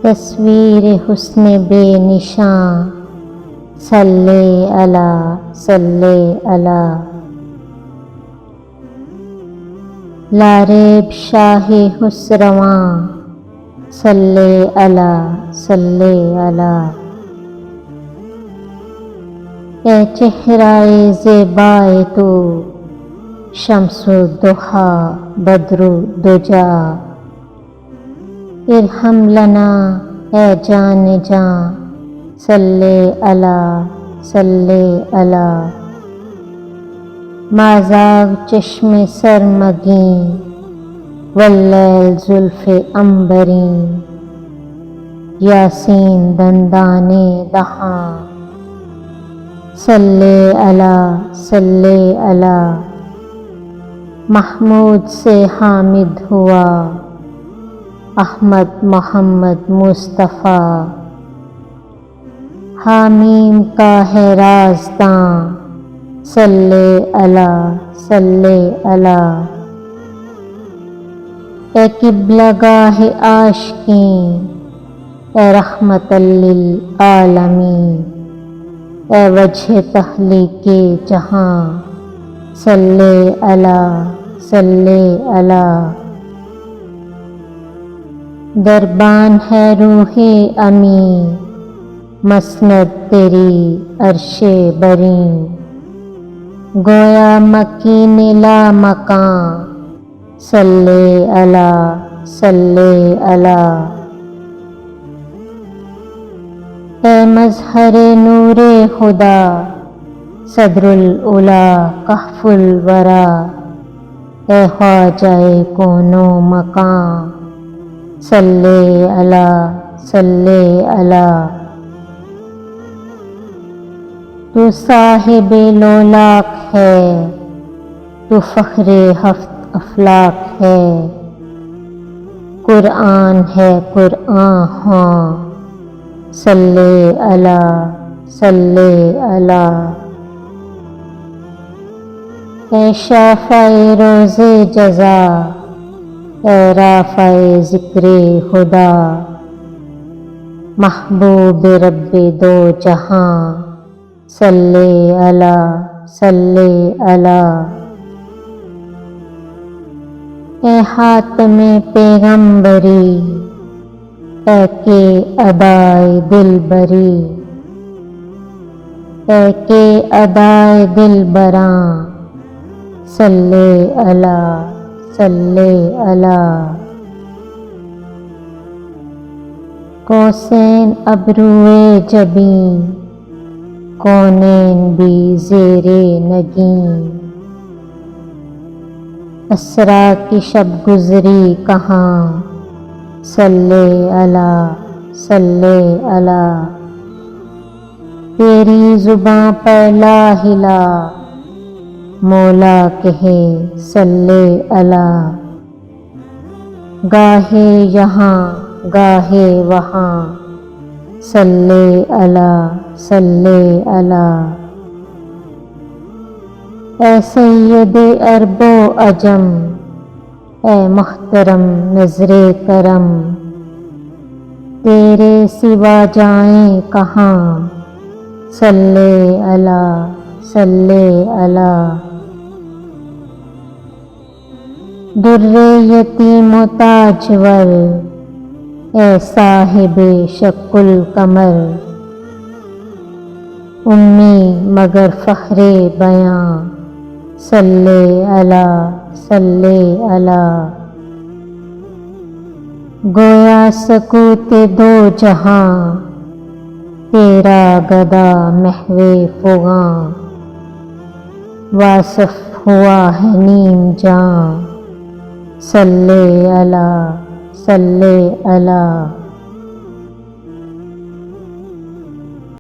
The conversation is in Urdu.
تصویر حسن بے نشاں، صلی علی صلی علی۔ لاریب شاہ خسرواں، صلی علی صلی علی۔ اے چہرۂ زیبائے تو، شمس الضحیٰ بدر الدجیٰ، ارحم لنا اے جان جاں، صلی علی صلی علی۔ ما زاغ چشم سرمگیں، واللیل زلف عنبریں، یاسین دندان دہاں، صلی علی صلی علی۔ محمود سے حامد ہوا، احمد محمد مصطفیٰ، حامیم کا ہے رازداں، صلی علی صلی علی۔ اے قبلہ گاہ عاشقیں، اے رحمت للعالمین، اے وجہ تخلیق جہاں، صلی علی صلی علی۔ دربان ہے روح امین، مسند تیری عرش برین، گویا مکین لامکاں، صلی علی صلی علی۔ اے مظہر نور خدا، صدر العلیٰ کہف الوریٰ، اے خواجہ کون و مکان، صلی علی صلی علی۔ تو صاحب لولاک ہے، تو فخر ہفت افلاک ہے، قرآن ہے قرآن ہاں، صلی علی صلی علی۔ اے شافع روز جزا، اے رافع ذکر خدا، محبوب رب دو جہاں، صلی علی صلی علی۔ اے خاتم پیغمبری، اے کہ ادائے دلبری، اے کہ ادائے دلبراں، صلی علی صلی علی۔ قوسین ابروئے جبین، کونین بھی زیر نگین، اسریٰ کی شب گزری کہاں، صلی علی صلی علی۔ تیری زباں پر لا الہ، مولا کہے صلی علی، گاہے یہاں گاہے وہاں، صلی علی صلی علی۔ اے سید عرب و عجم، اے محترم نظر کرم، تیرے سوا جائیں کہاں، صلی علی صلی علی۔ در یتیم و تاجور، اے صاحب شق القمر، امی مگر فخر بیاں، صلی علی صلی علی۔ گویا سکوت دو جہاں، تیرا گدا محو فغاں، واصف ہوا ہے نیم جاں، صلی علی صلی علی۔